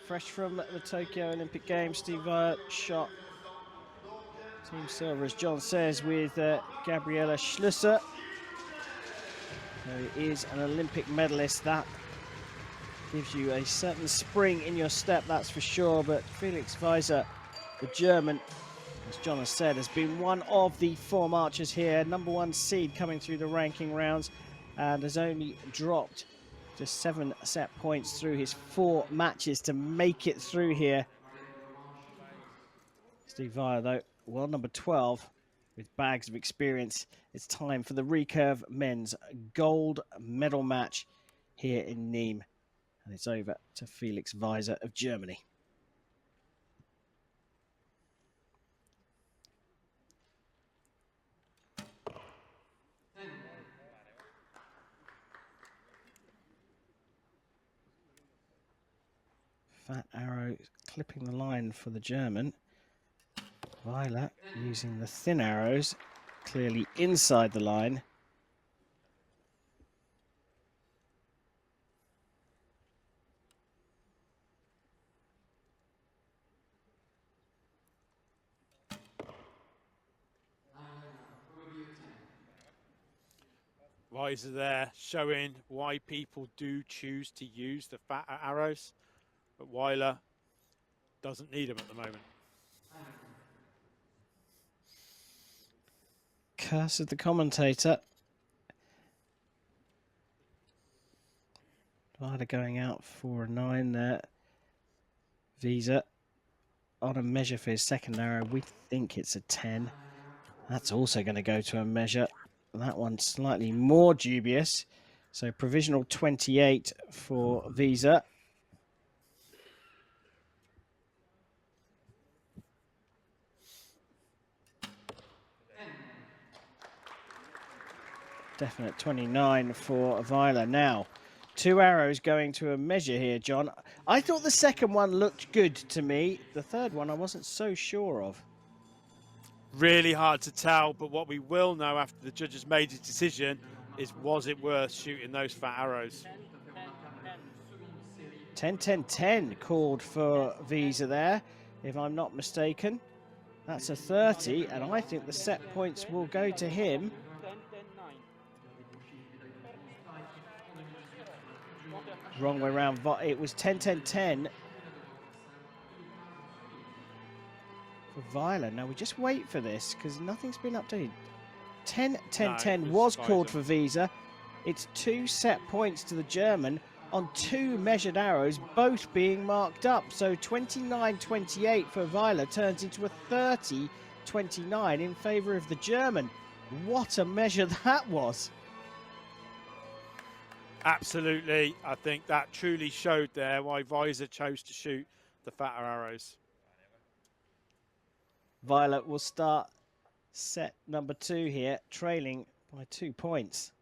fresh from the Tokyo Olympic Games, Steve Wijler shot team silver, as John says, with Gabriela Schlusser. So he is an Olympic medalist. That gives you a certain spring in your step, that's for sure. But Felix Wieser, the German, as John has said, has been one of the form archers here. #1 seed coming through the ranking rounds, and has only dropped just 7 set points through his 4 matches to make it through here. Steve Wijler, though, world number 12 with bags of experience. It's time for the recurve men's gold medal match here in Nimes. And it's over to Felix Wieser of Germany. Fat arrow clipping the line for the German. Wijler using the thin arrows, clearly inside the line. Wieser there showing why people do choose to use the fat arrows, but Wijler doesn't need them at the moment. Curse of the commentator. Wijler going out for a 9 there. Wieser on a measure for his second arrow. We think it's a 10. That's also going to go to a measure. That one's slightly more dubious. So provisional 28 for Wieser. Definite 29 for Wijler. Now, 2 arrows going to a measure here, John. I thought the second one looked good to me. The third one I wasn't so sure of. Really hard to tell, but what we will know after the judges made a decision is, was it worth shooting those fat arrows? 10-10-10 called for Wieser there, if I'm not mistaken. That's a 30, and I think the set points will go to him. Wrong way around. It was 10-10-10 for Wijler. Now we just wait for this because nothing's been updated. 10-10-10 was called for Wieser. It's 2 set points to the German on 2 measured arrows, both being marked up. So 29-28 for Wijler turns into a 30-29 in favour of the German. What a measure that was. Absolutely. I think that truly showed there why Wieser chose to shoot the fatter arrows. Wijler will start set number 2 here, trailing by 2 points.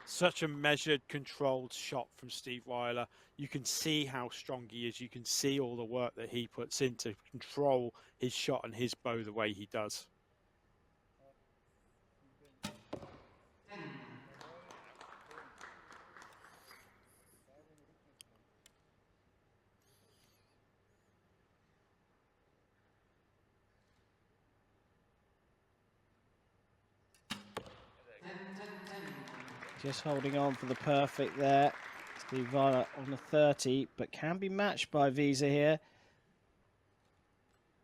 Such a measured, controlled shot from Steve Wijler. You can see how strong he is. You can see all the work that he puts in to control his shot and his bow the way he does. Just holding on for the perfect there. Steve Wijler on the 30, but can be matched by Wieser here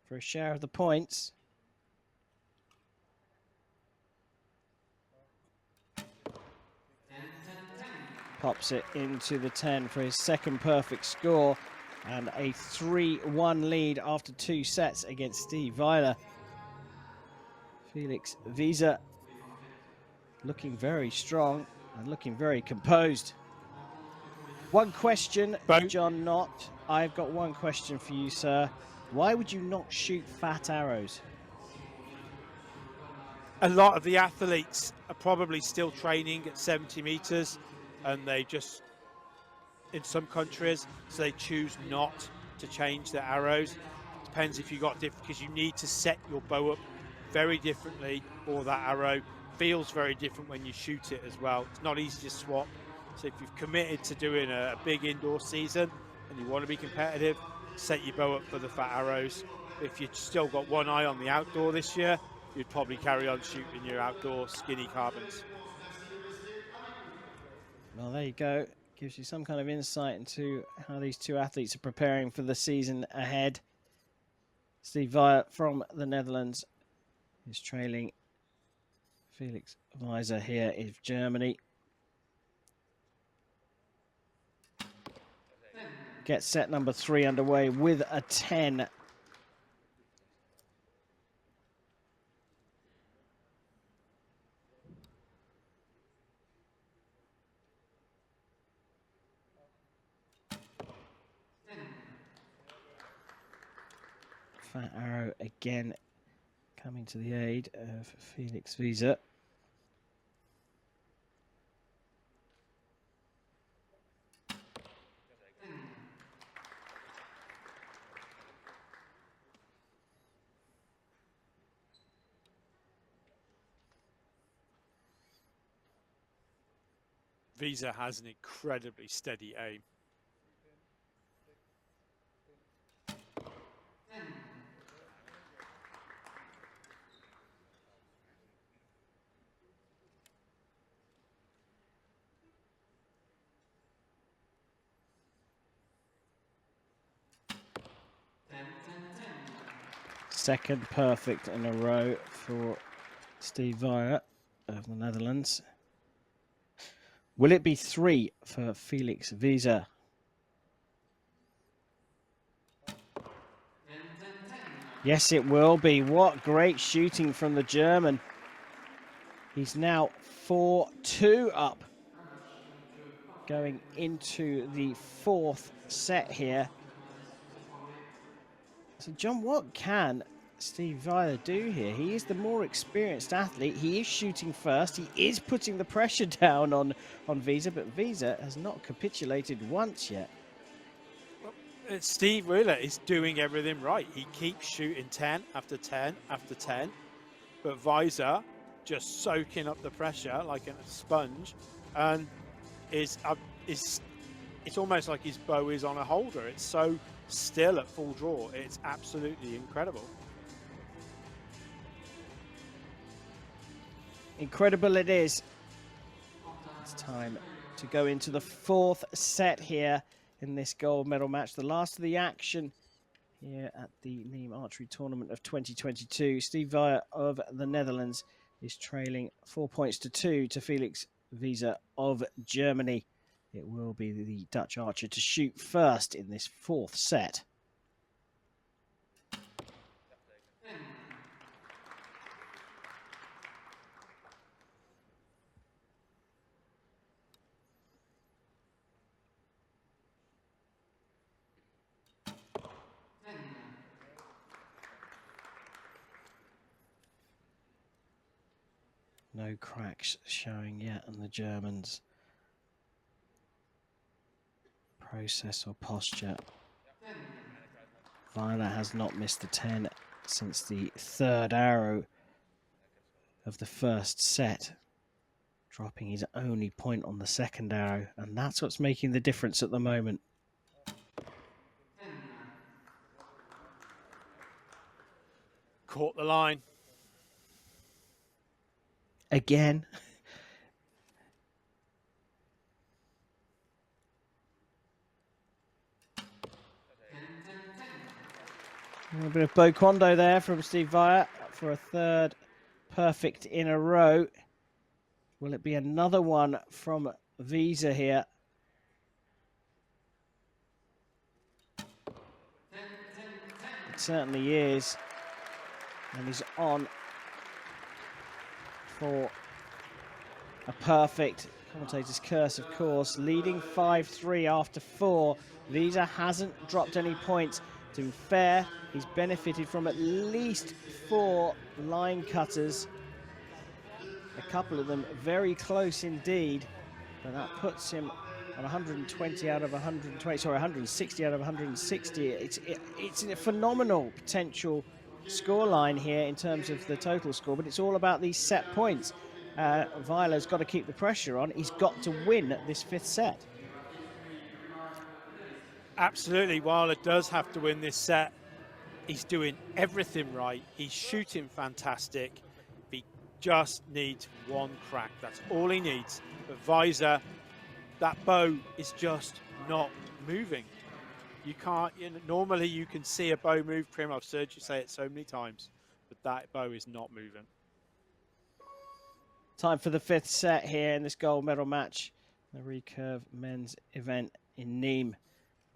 for a share of the points. Pops it into the 10 for his second perfect score. And a 3-1 lead after 2 sets against Steve Wijler. Felix Wieser looking very strong and looking very composed. One question, John Knott. I've got one question for you, sir. Why would you not shoot fat arrows? A lot of the athletes are probably still training at 70 meters, and they just, in some countries, so they choose not to change their arrows. Depends if you got different, because you need to set your bow up very differently, or that arrow feels very different when you shoot it as well. It's not easy to swap. So if you've committed to doing a big indoor season and you want to be competitive, set your bow up for the fat arrows. If you've still got one eye on the outdoor this year, you'd probably carry on shooting your outdoor skinny carbons. Well, there you go. Gives you some kind of insight into how these two athletes are preparing for the season ahead. Steve Wijler from the Netherlands is trailing Felix Wieser here in Germany. Gets set number 3 underway with a 10. Fat arrow again coming to the aid of Felix Wieser. Wieser has an incredibly steady aim. Second perfect in a row for Steve Wijler of the Netherlands. Will it be 3 for Felix Wieser? Yes, it will be. What great shooting from the German. He's now 4-2 up, going into the 4th set here. So, John, what can Steve Wijler do here? He is the more experienced athlete. He is shooting first. He is putting the pressure down on Wieser, but Wieser has not capitulated once yet. Well, Steve Wijler is doing everything right. He keeps shooting 10 after 10 after 10, but Wieser just soaking up the pressure like a sponge, and it's almost like his bow is on a holder. It's so still at full draw. It's absolutely incredible. Incredible it is. It's time to go into the 4th set here in this gold medal match. The last of the action here at the Nimes Archery Tournament of 2022. Steve Wijler of the Netherlands is trailing 4 points to 2 to Felix Wieser of Germany. It will be the Dutch archer to shoot first in this 4th set. No cracks showing yet on the Germans' process or posture. Wijler has not missed the 10 since the 3rd arrow of the 1st set, dropping his only point on the 2nd arrow, and that's what's making the difference at the moment. Caught the line. Again. A little bit of bow quando there from Steve Wijler for a 3rd perfect in a row. Will it be another one from Wieser here? It certainly is. And he's on for a perfect, commentator's curse, of course, leading 5-3 after 4. Wieser hasn't dropped any points. To be fair, he's benefited from at least 4 line cutters. A couple of them very close indeed, but that puts him on 120 out of 120, sorry, 160 out of 160. It's a phenomenal potential scoreline here in terms of the total score, but it's all about these set points. Wijler's got to keep the pressure on. He's got to win this 5th set. Absolutely, Wijler does have to win this set. He's doing everything right. He's shooting fantastic. He just needs one crack. That's all he needs. But Wieser, that bow is just not moving. You can't, normally you can see a bow move, Prim. I've heard you say it so many times, but that bow is not moving. Time for the 5th set here in this gold medal match, the recurve men's event in Nimes.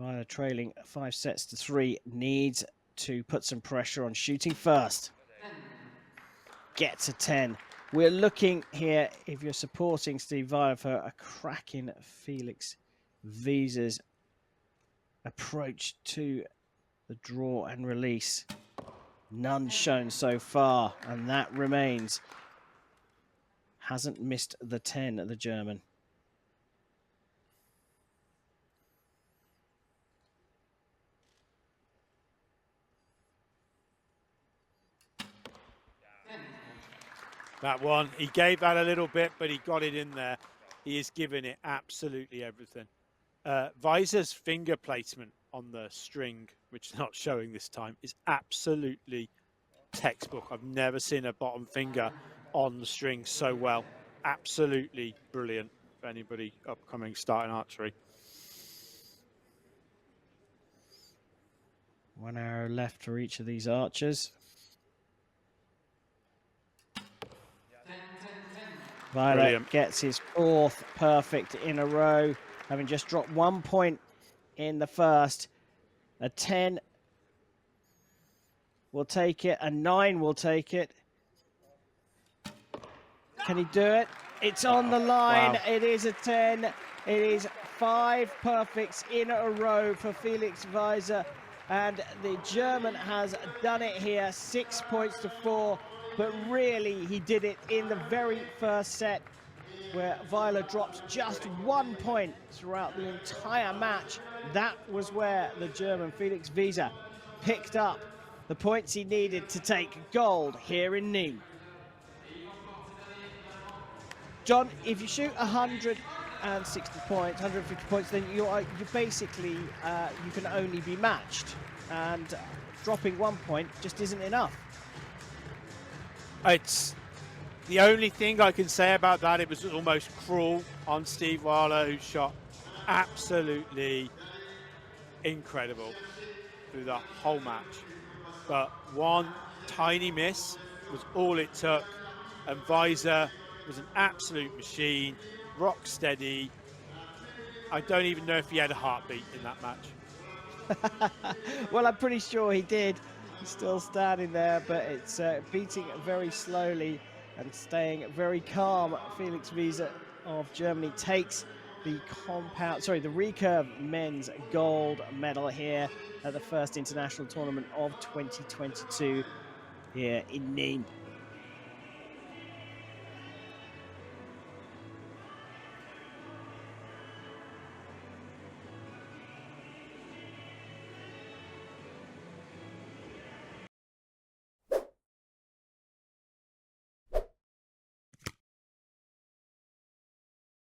Wijler trailing 5-3, needs to put some pressure on shooting first. Gets a 10. We're looking here, if you're supporting Steve Wijler, for a cracking Felix Wieser's approach to the draw and release. None shown so far, and that remains. Hasn't missed the 10, the German. That one, he gave that a little bit, but he got it in there. He is giving it absolutely everything. Wieser's finger placement on the string, which is not showing this time, is absolutely textbook. I've never seen a bottom finger on the string so well. Absolutely brilliant for anybody upcoming starting archery. 1 arrow left for each of these archers. Wijler gets his 4th perfect in a row, having just dropped 1 point in the first. A 10 will take it, a 9 will take it. Can he do it? It's on the line. Wow. It is a 10. It is 5 perfects in a row for Felix Wieser, and the German has done it here, 6 points to 4. But really, he did it in the very first set, where Wijler dropped just 1 point throughout the entire match. That was where the German Felix Wieser picked up the points he needed to take gold here in Nimes. John, if you shoot 160 points, 150 points, then you basically, you can only be matched. And dropping 1 point just isn't enough. It's the only thing I can say about that. It was almost cruel on Steve Wijler, who shot absolutely incredible through the whole match. But one tiny miss was all it took, and Wieser was an absolute machine, rock steady. I don't even know if he had a heartbeat in that match. Well, I'm pretty sure he did. He's still standing there, but it's beating very slowly and staying very calm. Felix Wieser of Germany takes the recurve men's gold medal here at the first international tournament of 2022 here in Nimes.